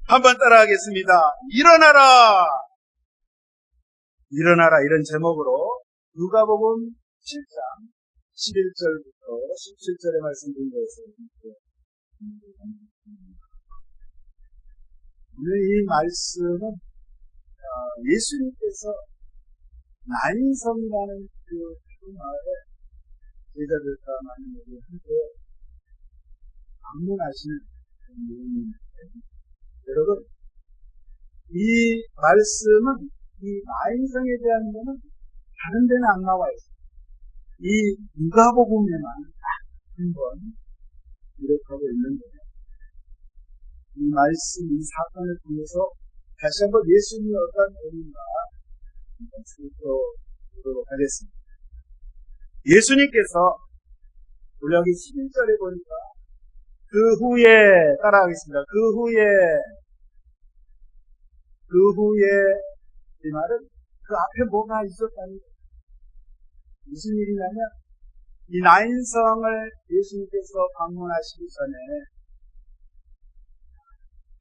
한번 따라하겠습니다. 일어나라! 일어나라, 이런 제목으로 누가복음 7장 11절부터 17절의 말씀드린 것을 오늘 이 말씀은 예수님께서 나인성이라는 그 마을에 제자들과 많은 분들이 함께 방문하시는 내용입니다. 여러분, 이 말씀은 이 나인성에 대한 거는 다른 데는 안 나와 있어요. 이 누가복음에만 딱 한 번 기록하고 있는 거예요. 이 말씀, 이 사건을 통해서 다시 한번 예수님이 어떤 분인가 살펴보도록 하겠습니다. 예수님께서 우리 여기 11절에 보니까 그 후에 따라하겠습니다. 그 후에 이 말은 그 앞에 뭐가 있었다는 거예요. 무슨 일이냐면 이 나인성을 예수님께서 방문하시기 전에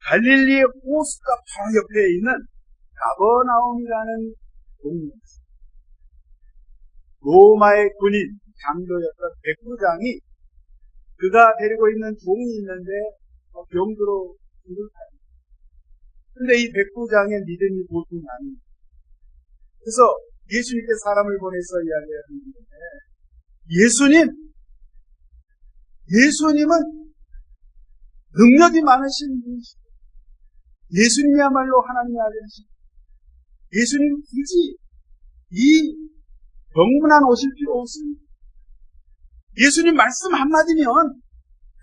갈릴리의 호수가 바로 옆에 있는 가버나움이라는 동네였어요. 로마의 군인 장로였던 백부장이 그가 데리고 있는 종이 있는데 병들어 죽을 타입니다. 근데 이 백부장의 믿음이 보통이 아닙니다. 그래서 예수님께 사람을 보내서 이야기하는데 예수님은 능력이 많으신 분이시고 예수님이야말로 하나님의 아들이시고 예수님 굳이 이 병문안 오실 필요 없습니다. 예수님 말씀 한마디면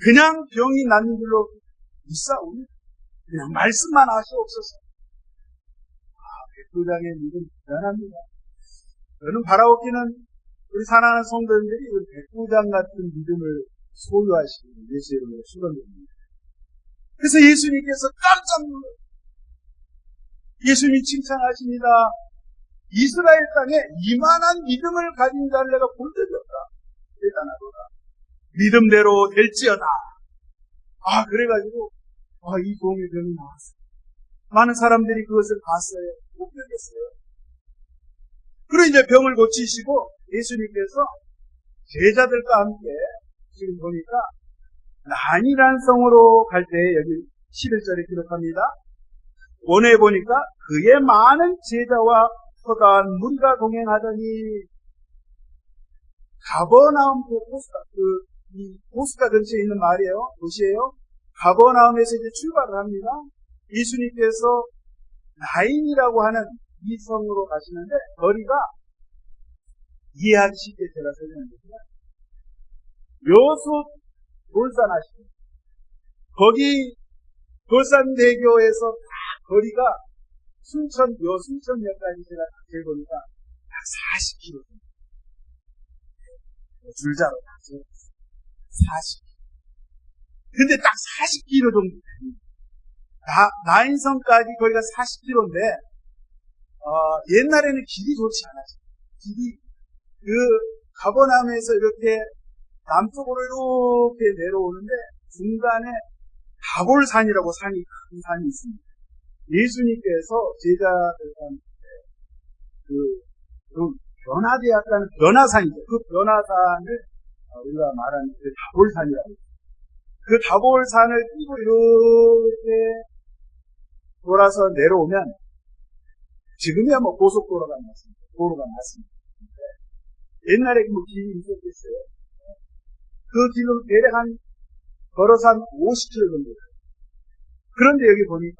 그냥 병이 낫는 줄로 믿사옵니다. 그냥 말씀만 하시옵소서. 백부장의 믿음 대단합니다. 저는 바라옵기는 우리 사랑하는 성도님들이 백부장 같은 믿음을 소유하시는 예수 이름으로 축원드립니다. 그래서 예수님께서 깜짝 놀라요. 예수님이 칭찬하십니다. 이스라엘 땅에 이만한 믿음을 가진 자를 내가 본 적이 없다. 대단하도다. 믿음대로 될지어다. 그래가지고 이 종의 병이 나왔어요. 많은 사람들이 그것을 봤어요. 못 견뎠어요. 그리고 이제 병을 고치시고 예수님께서 제자들과 함께 지금 보니까 나인이라는 성으로 갈 때 여기 11절에 기록합니다. 원에 보니까 그의 많은 제자와 허다한 무리가 동행하더니 가버나움 이 호수가 근처에 있는 마을이에요. 도시예요. 가버나움에서 이제 출발을 합니다. 예수님께서 나인이라고 하는 이 성으로 가시는데 거리가 이해하기 쉽게 제가 설명드리면 여수 돌산 아시죠? 거기 돌산대교에서 딱 거리가 여순천역까지 제가 재보니까 약 40km 정도. 줄자로 딱 재봤어요. 40km. 근데 딱 40km 정도 됩니다. 나인성까지 거리가 40km인데, 옛날에는 길이 좋지 않았어요. 길이, 가버나움에서 이렇게 남쪽으로 이렇게 내려오는데, 중간에 가볼산이라고 큰 산이 있습니다. 예수님께서 제자들과 함께 변화되었다는 변화산이죠. 그 변화산을 우리가 말하는 그 가볼산이라고 해요. 그 가볼산을 끼고 이렇게 돌아서 내려오면 지금이야 고속도로가 났습니다. 도로가 났습니다. 옛날에 길이 있었겠어요. 그 길로 대략 걸어서 한 50km 정도 돼요. 그런데 여기 보니까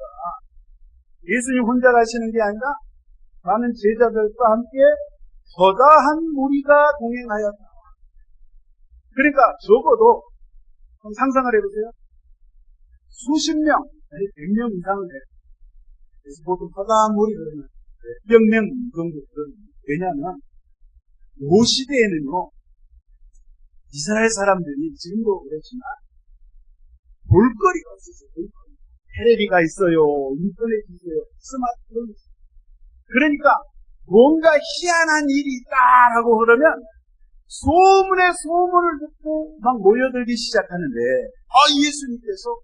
예수님 혼자 가시는 게 아니라 많은 제자들과 함께 거다한 무리가 동행하였다. 그러니까 적어도 상상을 해보세요. 수십 명, 아니 100명 이상은 돼요. 그래서 보통 거다한 무리 그러면 몇 명 정도 그럽니다. 왜냐하면 이 시대에는요, 이스라엘 사람들이 지금도 그렇지만 볼거리가 없었어요. 볼거리. 텔레비가 있어요. 인터넷이 있어요. 스마트폰이 있어요. 그러니까 뭔가 희한한 일이 있다라고 그러면 소문에 소문을 듣고 막 모여들기 시작하는데 예수님께서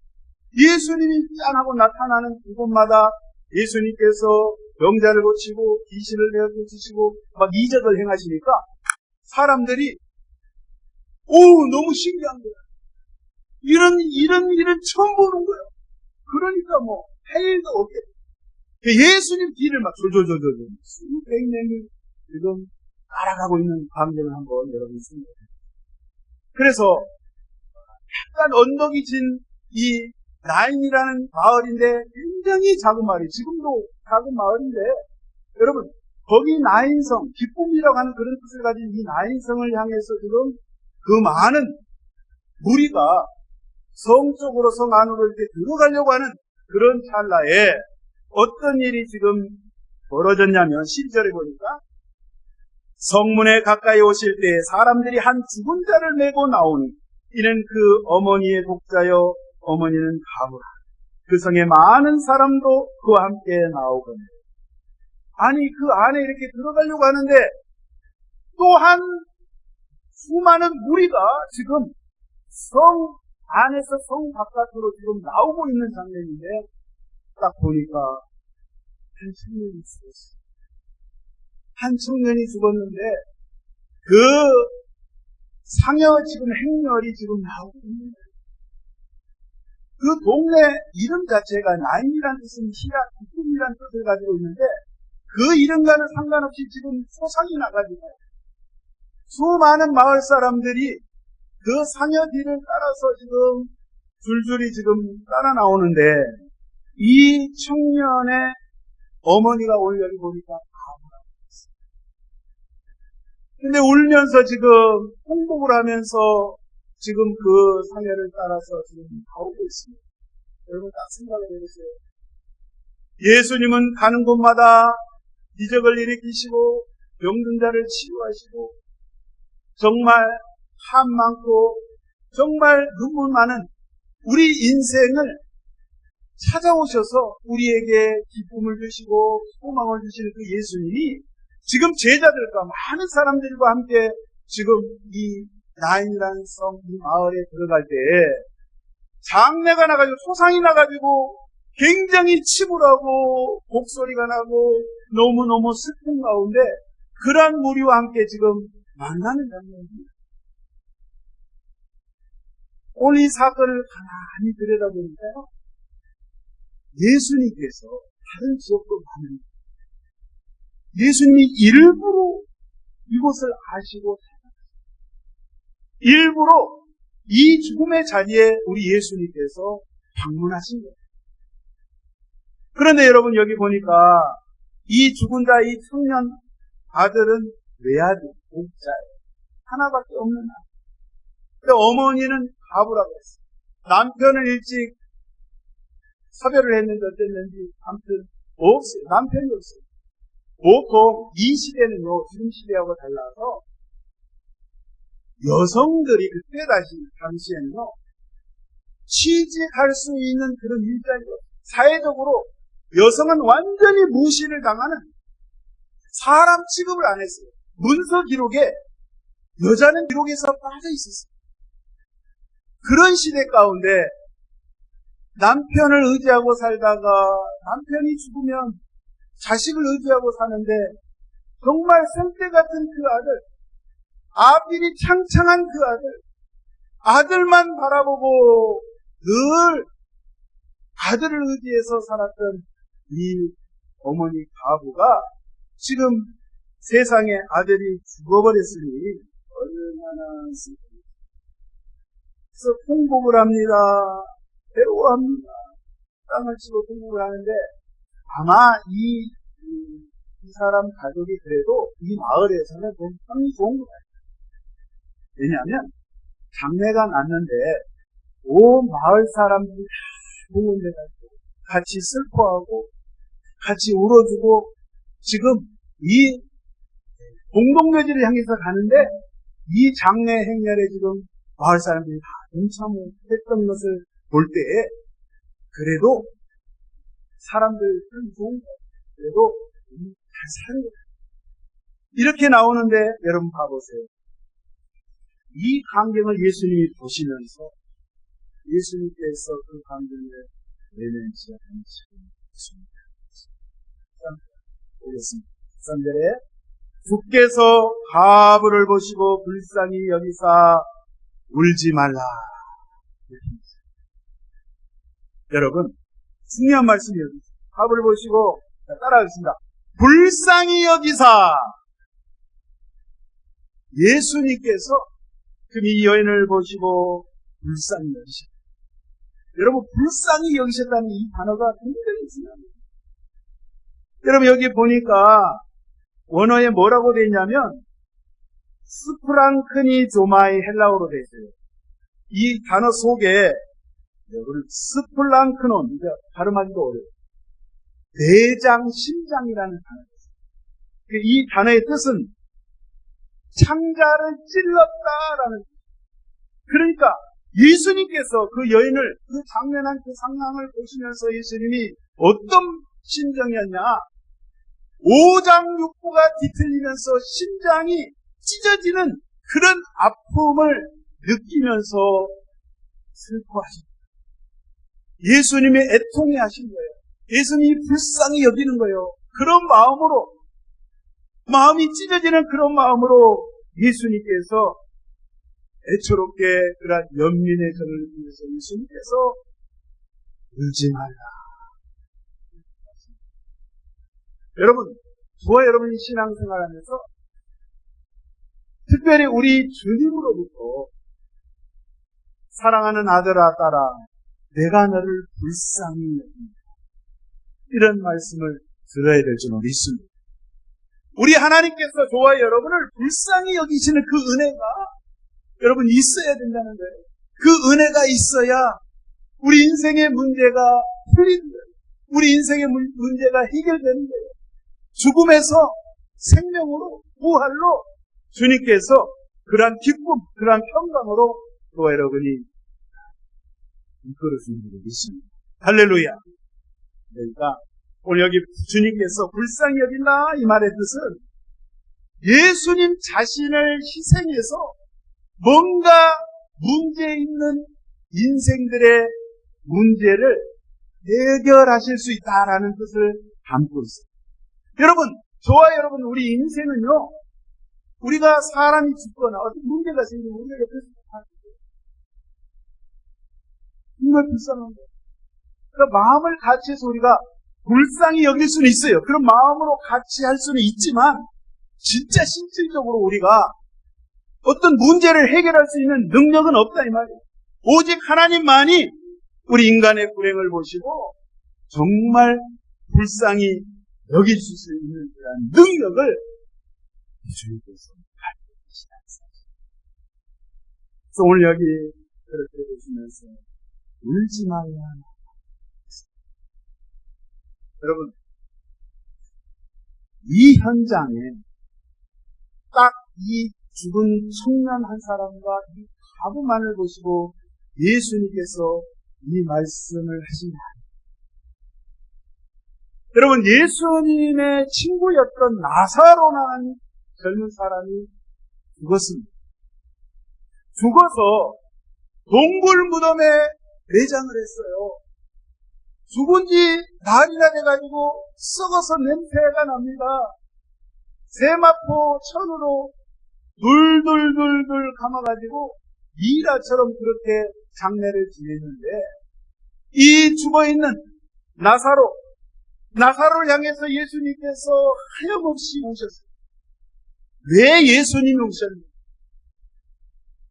예수님이 짠하고 나타나는 그곳마다 예수님께서 병자를 고치고 귀신을 내어주시고 막 이적을 행하시니까 사람들이 너무 신기한 거야. 이런 일은 처음 보는 거야. 그러니까 할 일도 없게. 예수님 뒤를 막 조조조조 수백 명이 지금 따라가고 있는 광경을 한번 여러분이 생각해요. 그래서 약간 언덕이 진 이 나인이라는 마을인데 굉장히 작은 마을이에요. 지금도 작은 마을인데 여러분 거기 나인성, 기쁨이라고 하는 그런 뜻을 가진 이 나인성을 향해서 지금 그 많은 무리가 성 쪽으로 성 안으로 이렇게 들어가려고 하는 그런 찰나에 어떤 일이 지금 벌어졌냐면 12절에 보니까 성문에 가까이 오실 때 사람들이 한 죽은 자를 메고 나오니 이는 그 어머니의 독자여 어머니는 가부라. 그 성에 많은 사람도 그와 함께 나오거늘. 아니 그 안에 이렇게 들어가려고 하는데 또한 수많은 무리가 지금 성 안에서 성 바깥으로 지금 나오고 있는 장면인데 딱 보니까 한 청년이 죽었어요. 한 청년이 죽었는데 그 상여 지금 행렬이 지금 나오고 있는 거예요. 그 동네 이름 자체가 나인이라는 뜻은 희락, 기쁨이라는 뜻을 가지고 있는데 그 이름과는 상관없이 지금 소상이 나가지고 수많은 마을 사람들이 그 상여 뒤를 따라서 지금 줄줄이 지금 따라 나오는데 이 청년의 어머니가 오늘 여기 보니까 가부라고 했어요. 근데 울면서 지금 홍복을 하면서 지금 그 상여를 따라서 지금 나오고 있습니다. 여러분 딱 생각을 해보세요. 예수님은 가는 곳마다 기적을 일으키시고 병든 자를 치유하시고 정말 한 많고 정말 눈물 많은 우리 인생을 찾아오셔서 우리에게 기쁨을 주시고 소망을 주시는 그 예수님이 지금 제자들과 많은 사람들과 함께 지금 이 나인이라는 성, 이 마을에 들어갈 때 장례가 나가지고 소상이 나가지고 굉장히 치부하고 목소리가 나고 너무너무 슬픈 가운데 그러한 무리와 함께 지금 만나는 장면입니다. 오늘 이 사건을 가만히 들여다보니까요, 예수님께서 다른 지역도 많은 예수님이 일부러 이곳을 아시고 일부러 이 죽음의 자리에 우리 예수님께서 방문하신 거예요. 그런데 여러분 여기 보니까 이 죽은 자 이 청년 아들은 외아들, 옥자예요. 하나밖에 없는 아들. 근데 어머니는 가부라고 했어요. 남편은 일찍 사별을 했는데 어땠는지 아무튼 없어요. 남편이 없어요. 보통 이 시대는요, 지금 시대하고 달라서 여성들이 그때 당시에는요, 취직할 수 있는 그런 일자리가 사회적으로 여성은 완전히 무시를 당하는 사람 취급을 안 했어요. 문서 기록에 여자는 기록에서 빠져 있었어요. 그런 시대 가운데 남편을 의지하고 살다가 남편이 죽으면 자식을 의지하고 사는데 정말 생떼 같은 그 아들, 아들이 창창한 그 아들만 바라보고 늘 아들을 의지해서 살았던 이 어머니 가부가 지금 세상에 아들이 죽어버렸으니 얼마나 슬픕니까? 그래서 통곡을 합니다. 괴로워합니다. 땅을 치고 통곡을 하는데 아마 이 사람 가족이 그래도 이 마을에서는 굉장히 좋은 것 같아요. 왜냐하면 장례가 났는데 온 마을 사람들이 다 모여가지고 같이 슬퍼하고 같이 울어주고 지금 이 공동묘지를 향해서 가는데 이 장례 행렬에 지금 마을 사람들이 다 동참했던 것을 볼 때에 그래도 사람들은 좋은 거예요. 그래도 잘 사는 거예요. 이렇게 나오는데 여러분 봐보세요. 이 광경을 예수님이 보시면서 예수님께서 그 관계를 내면치 않으시고 보겠습니다. 3절에 주께서 가부를 보시고 불쌍히 여기사 울지 말라. 여러분, 중요한 말씀이에요. 가부를 보시고, 따라하겠습니다. 불쌍히 여기사. 예수님께서 지금 이 여인을 보시고 불쌍히 여기셨다. 여러분, 불쌍히 여기셨다는 이 단어가 굉장히 중요합니다. 여러분, 여기 보니까 원어에 뭐라고 되어 있냐면 스프랑크니 조마이 헬라어로 되어 있어요. 이 단어 속에 여러분 스플랑크논, 발음하기도 어려워요. 내장, 심장이라는 단어가 있어요. 이 단어의 뜻은 창자를 찔렀다라는. 그러니까 예수님께서 그 여인을, 그 장면한 그 상황을 보시면서 예수님이 어떤 심정이었냐? 오장육부가 뒤틀리면서 심장이 찢어지는 그런 아픔을 느끼면서 슬퍼하십니다. 예수님이 애통해 하신 거예요. 예수님이 불쌍히 여기는 거예요. 그런 마음으로, 마음이 찢어지는 그런 마음으로 예수님께서 애초롭게 그런 연민의 전을 느끼면서 예수님께서 울지 말라. 여러분, 저와 여러분이 신앙생활하면서 특별히 우리 주님으로부터 사랑하는 아들아 딸아 내가 너를 불쌍히 여긴다, 이런 말씀을 들어야 될 줄 믿습니다. 우리 하나님께서 저와 여러분을 불쌍히 여기시는 그 은혜가 여러분 있어야 된다는 거예요. 그 은혜가 있어야 우리 인생의 문제가 풀리는 거예요. 우리 인생의 문제가 해결되는 거예요. 죽음에서 생명으로, 부활로 주님께서 그러한 기쁨, 그러한 평강으로 저와 여러분이 이끌어주는 줄 믿습니다. 할렐루야. 그러니까 오늘 여기 주님께서 불쌍히 여긴다 이 말의 뜻은 예수님 자신을 희생해서 뭔가 문제 있는 인생들의 문제를 해결하실 수 있다라는 뜻을 담고 있어요. 여러분, 저와 여러분, 우리 인생은요, 우리가 사람이 죽거나 어떤 문제가 생기면 우리가 옆에서 살아요. 정말 불쌍한 거예요. 그러니까 마음을 같이 해서 우리가 불쌍히 여길 수는 있어요. 그런 마음으로 같이 할 수는 있지만 진짜 실질적으로 우리가 어떤 문제를 해결할 수 있는 능력은 없다 이 말이에요. 오직 하나님만이 우리 인간의 불행을 보시고 정말 불쌍히 여길 수 있는 그런 능력을 주님께서 가지고 계시다는 사실. 그래서 오늘 여기 그렇게 보시면서 울지 말라. 여러분, 이 현장에 딱 이 죽은 청년 한 사람과 이 가부만을 보시고 예수님께서 이 말씀을 하신 여러분, 예수님의 친구였던 나사로라는 젊은 사람이 죽었습니다. 죽어서 동굴 무덤에 내장을 했어요. 죽은 지 날이나 돼가지고 썩어서 냄새가 납니다. 세마포 천으로 둘둘둘둘 감아가지고 미라처럼 그렇게 장례를 지냈는데 이 죽어있는 나사로를 향해서 예수님께서 하염없이 오셨어요. 왜 예수님이 오셨는가?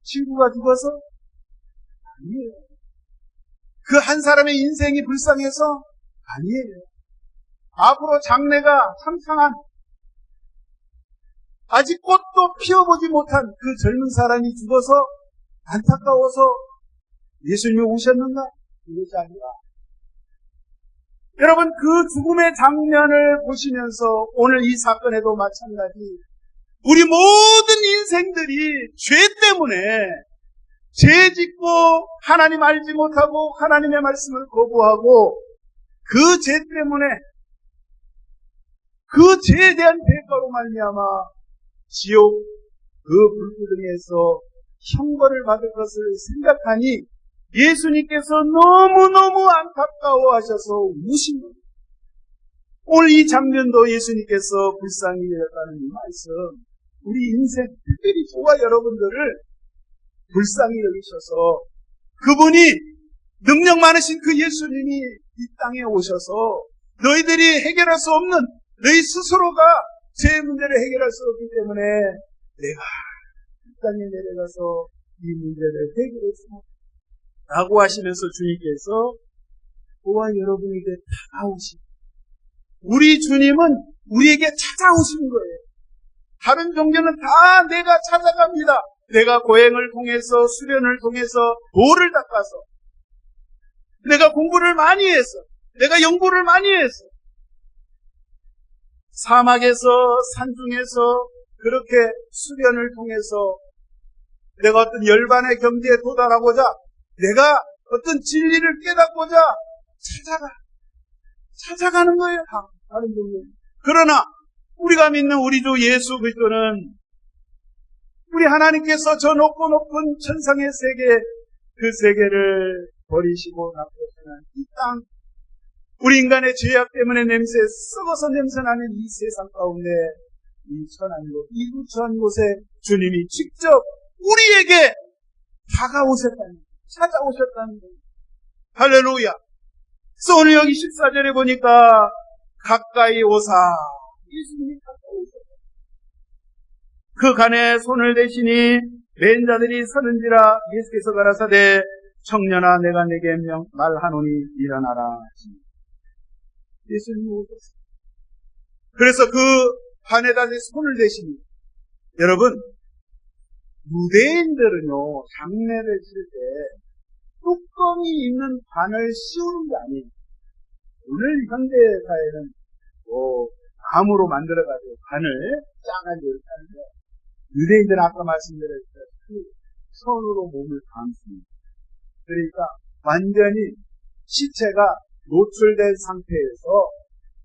친구가 죽어서? 아니에요. 그 한 사람의 인생이 불쌍해서? 아니에요. 앞으로 장래가 창창한 아직 꽃도 피워보지 못한 그 젊은 사람이 죽어서 안타까워서 예수님이 오셨는가? 그것이 아니라 여러분, 그 죽음의 장면을 보시면서 오늘 이 사건에도 마찬가지 우리 모든 인생들이 죄 때문에 죄 짓고 하나님 알지 못하고 하나님의 말씀을 거부하고 그 죄 때문에 그 죄에 대한 대가로 말미암아 지옥 그 불구덩이에서 형벌을 받을 것을 생각하니 예수님께서 너무너무 안타까워하셔서 우신 겁니다. 오늘 이 장면도 예수님께서 불쌍히 여겼다는 이 말씀, 우리 인생 특별히 저와 여러분들을 불쌍히 여기셔서 그분이 능력 많으신 그 예수님이 이 땅에 오셔서 너희들이 해결할 수 없는 너희 스스로가 제 문제를 해결할 수 없기 때문에 내가 이 땅에 내려가서 이 문제를 해결했어 라고 하시면서 주님께서 저와 여러분에게 다가오시고, 우리 주님은 우리에게 찾아오시는 거예요. 다른 종교는 다 내가 찾아갑니다. 내가 고행을 통해서, 수련을 통해서, 돌을 닦아서, 내가 공부를 많이 해서, 내가 연구를 많이 해서, 사막에서, 산중에서 그렇게 수련을 통해서 내가 어떤 열반의 경지에 도달하고자, 내가 어떤 진리를 깨닫고자 찾아가는 거예요. 다른 종교. 그러나 우리가 믿는 우리 주 예수 그리스도는 우리 하나님께서 저 높고 높은 천상의 세계, 그 세계를 버리시고 나쁘시는 이 땅, 우리 인간의 죄악 때문에 썩어서 냄새나는 이 세상 가운데 이 천한 곳, 이 부천 곳에 주님이 직접 우리에게 다가오셨다는 거예요. 찾아오셨다는 거예요. 할렐루야. 그래서 오늘 여기 14절에 보니까 가까이 오사, 예수님이 가까이 오셨다. 그 간에 손을 대시니 맨 자들이 서는지라. 예수께서 가라사대 청년아 내가 내게 말하노니 일어나라. 예수님이 오셨어요. 그래서 그 관에다 손을 대시니, 여러분 유대인들은요 장례를 치를 때 뚜껑이 있는 관을 씌우는 게 아니에요. 오늘 현대사회는 나무로 만들어가지고 관을 짜가지고 이렇게 하는데, 유대인들은 아까 말씀드렸듯이 손으로 몸을 감습니다. 그러니까 완전히 시체가 노출된 상태에서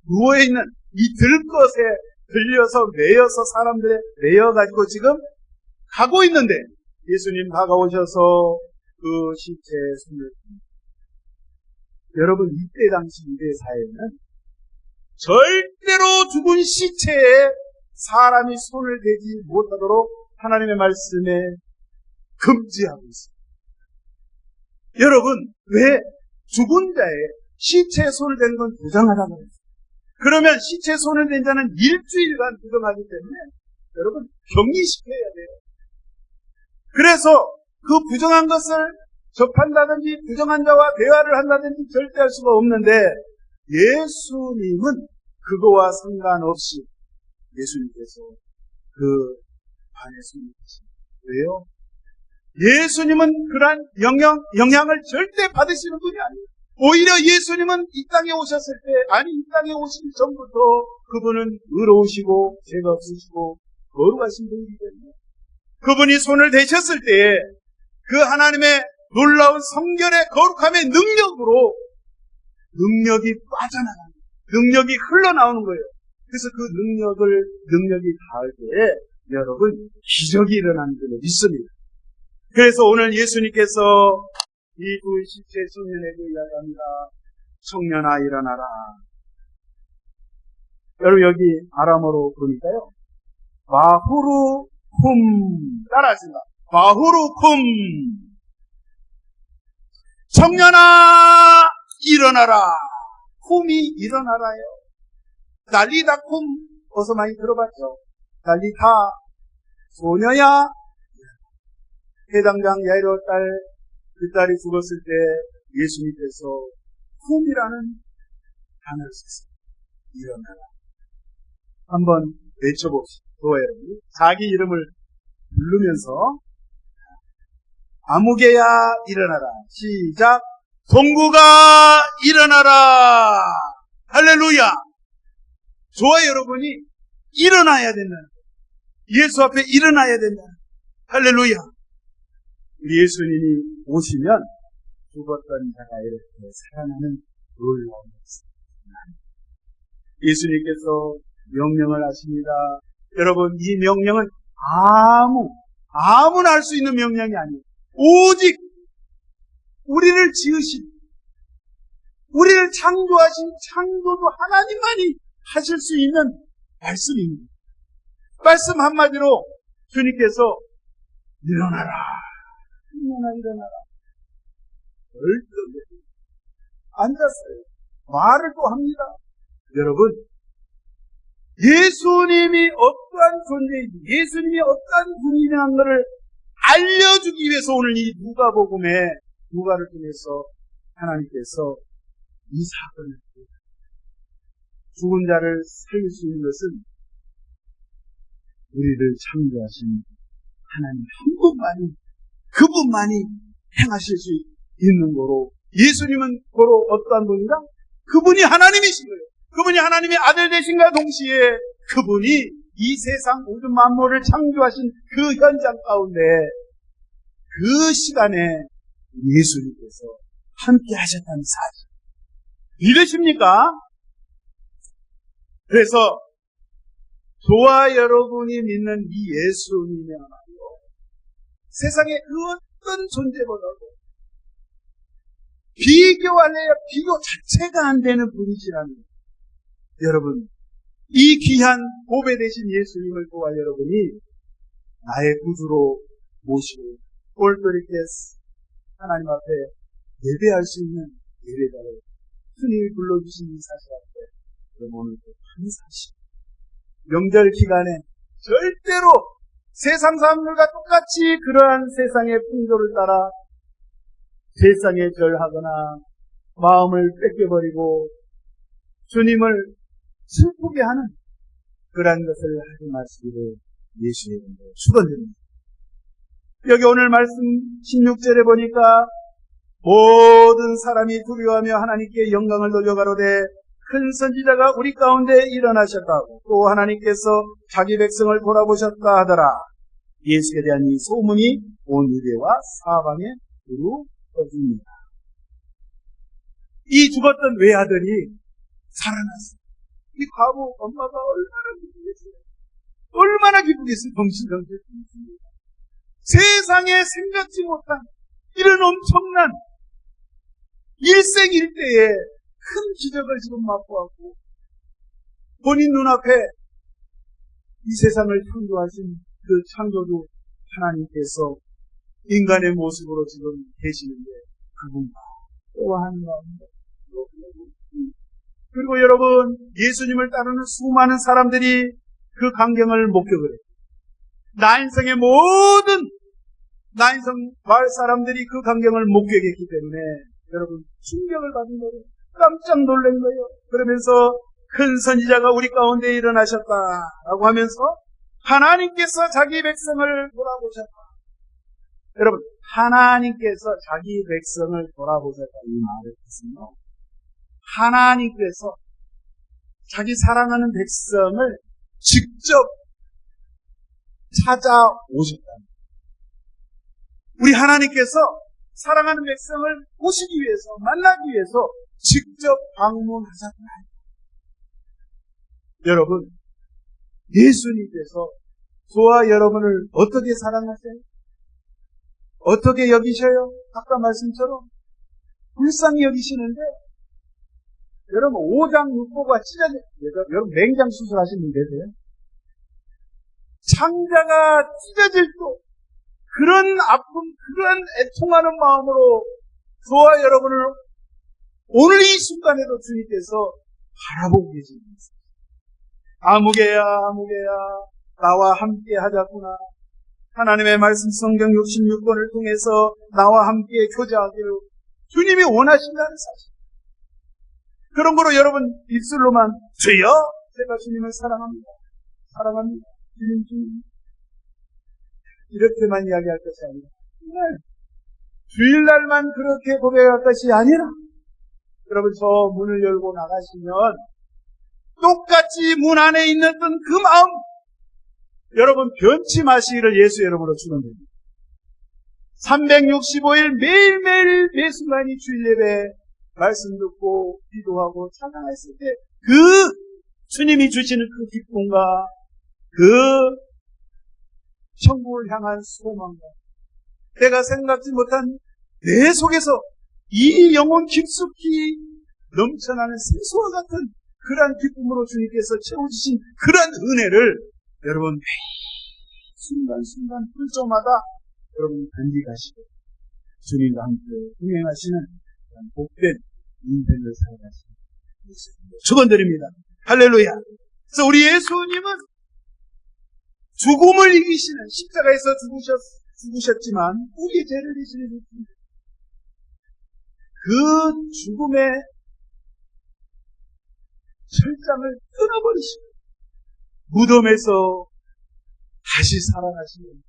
누워있는 이 들것에 들려서 매여서 사람들에 매여가지고 지금 가고 있는데, 예수님 다가오셔서 그 시체에 손을 듭니다. 여러분, 이때 당시 유대 사회는 절대로 죽은 시체에 사람이 손을 대지 못하도록 하나님의 말씀에 금지하고 있습니다. 여러분, 왜 죽은 자의 시체에 손을 대는 건 부정하다고 했어요? 그러면 시체에 손을 댄 자는 일주일간 부정하기 때문에 여러분 격리시켜야 돼요. 그래서 그 부정한 것을 접한다든지 부정한 자와 대화를 한다든지 절대 할 수가 없는데, 예수님은 그거와 상관없이 예수님께서 그 관에 손을 대십니다. 왜요? 예수님은 그러한 영향을 절대 받으시는 분이 아니에요. 오히려 예수님은 이 땅에 오셨을 때, 아니 이 땅에 오시기 전부터 그분은 의로우시고 죄가 없으시고 거룩하신 분이기 때문에 그분이 손을 대셨을 때에 그 하나님의 놀라운 성결의 거룩함의 능력으로 능력이 빠져나가는, 능력이 흘러나오는 거예요. 그래서 그 능력이 닿을 때에 여러분 기적이 일어나는 줄로 믿습니다. 그래서 오늘 예수님께서 이 두 시체 청년에게 이야기합니다. 청년아 일어나라. 여러분 여기 아람어로 보니까요, 마후루 쿰 따라하신다. 마후루 쿰. 청년아 일어나라. 쿰이 일어나라요. 달리다 쿰 어서 많이 들어봤죠? 달리다 소녀야. 해당장 야이로 그 딸이 죽었을 때 예수님께서 쿰이라는 단어를 썼어요. 일어나라. 한번 외쳐봅시다. 여러분 자기 이름을 부르면서 아무개야 일어나라. 시작. 동구가 일어나라. 할렐루야. 저와 여러분이 일어나야 된다. 예수 앞에 일어나야 된다. 할렐루야. 우리 예수님이 오시면 죽었던 자가 이렇게 살아나는 놀라운 것입니다. 예수님께서 명령을 하십니다. 여러분 이 명령은 아무나 할 수 있는 명령이 아니에요. 오직 우리를 지으신, 우리를 창조하신 창조도 하나님만이 하실 수 있는 말씀입니다. 말씀 한마디로 주님께서 일어나라, 일어나라. 얼른 앉았어요. 말을 또 합니다. 여러분, 예수님이 어떠한 존재인지, 예수님이 어떠한 분이라는 것을 알려주기 위해서 오늘 이 누가를 통해서 하나님께서 이 사건을 죽은 자를 살릴 수 있는 것은 우리를 창조하신 하나님 한 분만이, 그분만이 행하실 수 있는 거로, 예수님은 바로 어떠한 분이다? 그분이 하나님이신 거예요. 그분이 하나님의 아들 되신과 동시에 그분이 이 세상 모든 만물을 창조하신 그 현장 가운데 그 시간에 예수님께서 함께 하셨다는 사실. 이러십니까? 그래서 저와 여러분이 믿는 이 예수님이야말로 세상의 그 어떤 존재보다도 비교 자체가 안 되는 분이시라는, 여러분, 이 귀한 보배 되신 예수님을 저와 여러분이 나의 구주로 모시고 올돌이께 하나님 앞에 예배할 수 있는 예배자를 흔히 불러주신 이 사실 앞에 여러분 오늘 감사하시고, 명절 기간에 절대로 세상 사람들과 똑같이 그러한 세상의 풍조를 따라 세상에 절하거나 마음을 뺏겨버리고 주님을 슬프게 하는 그러한 것을 하지 마시기를 예수의 이름으로 축원드립니다. 여기 오늘 말씀 16절에 보니까 모든 사람이 두려워하며 하나님께 영광을 돌려가로되 큰 선지자가 우리 가운데 일어나셨다고, 또 하나님께서 자기 백성을 돌아보셨다 하더라. 예수에 대한 이 소문이 온 유대와 사방에 두루 퍼집니다. 이 죽었던 외아들이 살아났어요. 이 과부 엄마가 얼마나 기쁘겠어요. 얼마나 기쁘겠어요. 정신병자 기쁘습니다. 세상에 생각지 못한 이런 엄청난 일생일대의 큰 기적을 지금 맛보았고, 본인 눈앞에 이 세상을 창조하신 그 창조주 하나님께서 인간의 모습으로 지금 계시는데 그분과 또한 마음입니다. 그리고 여러분, 예수님을 따르는 수많은 사람들이 그 광경을 목격을 해요. 나인성의 모든 나인성 마을 사람들이 그 광경을 목격했기 때문에 여러분 충격을 받은 거예요. 깜짝 놀란 거예요. 그러면서 큰 선지자가 우리 가운데 일어나셨다라고 하면서 하나님께서 자기 백성을 돌아보셨다. 여러분, 하나님께서 자기 백성을 돌아보셨다 이 말을 했으며, 하나님께서 자기 사랑하는 백성을 직접 찾아오셨다. 우리 하나님께서 사랑하는 백성을 보시기 위해서, 만나기 위해서 직접 방문하셨다. 여러분, 예수님께서 저와 여러분을 어떻게 사랑하세요? 어떻게 여기셔요? 아까 말씀처럼 불쌍히 여기시는데, 여러분 5장 6보가 찢어져, 여러분 맹장 수술하신 분 계세요? 창자가 찢어질 또 그런 아픔, 그런 애통하는 마음으로 저와 여러분을 오늘 이 순간에도 주님께서 바라보고 계십니다. 아무개야, 아무개야, 나와 함께 하자꾸나. 하나님의 말씀 성경 66권을 통해서 나와 함께 교제하기를 주님이 원하신다는 사실. 그런 거로 여러분 입술로만 주여, 제가 주님을 사랑합니다. 사랑합니다. 주님. 이렇게만 이야기할 것이 아니라 주일날만 그렇게 고백할 것이 아니라, 여러분 저 문을 열고 나가시면 똑같이 문 안에 있는 그 마음 여러분 변치 마시기를 예수 여러분으로 축원드립니다. 365일 매일매일 매 순간이 주일 예배 말씀 듣고 기도하고 찬양했을 때 그 주님이 주시는 그 기쁨과 그 천국을 향한 소망과 내가 생각지 못한 내 속에서 이 영혼 깊숙이 넘쳐나는 생수와 같은 그러한 기쁨으로 주님께서 채워주신 그러한 은혜를 여러분 순간순간 불조마다 여러분 간직하시고 주님과 함께 동행하시는 복된 인생을 살아가시는 축원드립니다. 할렐루야. 그래서 우리 예수님은 죽음을 이기시는 십자가에서 죽으셨지만 우리의 죄를 지시는 예수님, 그 죽음의 철장을 끊어버리시고 무덤에서 다시 살아나시는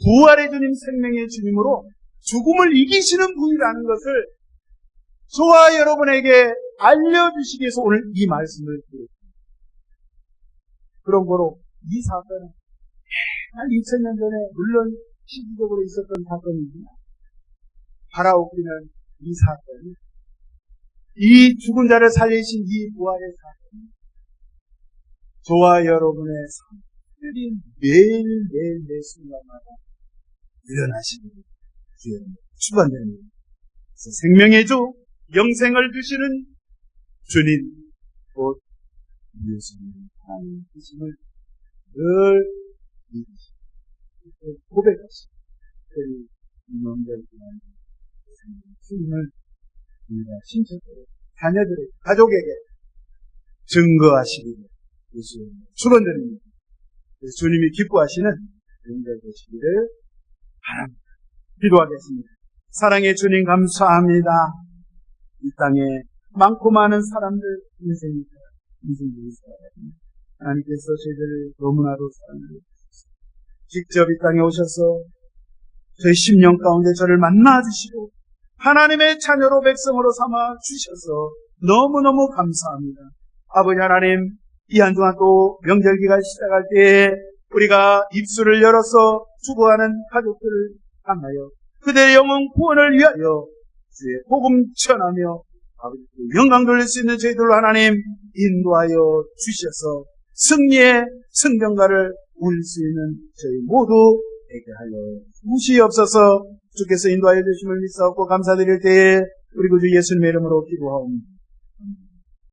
부활의 주님, 생명의 주님으로 죽음을 이기시는 분이라는 것을 저와 여러분에게 알려주시기 위해서 오늘 이 말씀을 드렸습니다. 그런 거로 이 사건은 한 2000년 전에 물론 시기적으로 있었던 사건이지만 바라옵기는 이 사건이 이 죽은 자를 살리신 이 부활의 사건이 저와 여러분의 삶들이 매일 매 순간마다 일어나시는 주의 축원드립니다. 그래서 생명의 주, 영생을 주시는 주님, 곧 예수님 하나님이심을 늘 고백하시고 특별히 명절 기간 주님을 우리가 신체적으로 자녀들에게, 가족에게 증거하시기를 예수님 축원드립니다. 주님이 기뻐하시는 명절 되시기를 바랍니다. 기도하겠습니다. 사랑의 주님 감사합니다. 이 땅에 많고 많은 사람들 인생이 살아갑니다. 하나님께서 저희들을 너무나도 사랑하고 직접 이 땅에 오셔서 저희 심령 가운데 저를 만나주시고 하나님의 자녀로 백성으로 삼아 주셔서 너무너무 감사합니다. 아버지 하나님, 이 한 주간 또 명절기가 시작할 때에 우리가 입술을 열어서 수고하는 가족들을 향하여 그들의 영혼 구원을 위하여 주의 복음 전하며 아버지 영광 돌릴 수 있는 저희들로 하나님 인도하여 주셔서 승리의 승전가를 울릴 수 있는 저희 모두에게 하여 주시옵소서. 주께서 인도하여 주심을 믿사옵고 감사드릴 때에 우리 구주 예수님의 이름으로 기도하옵니다.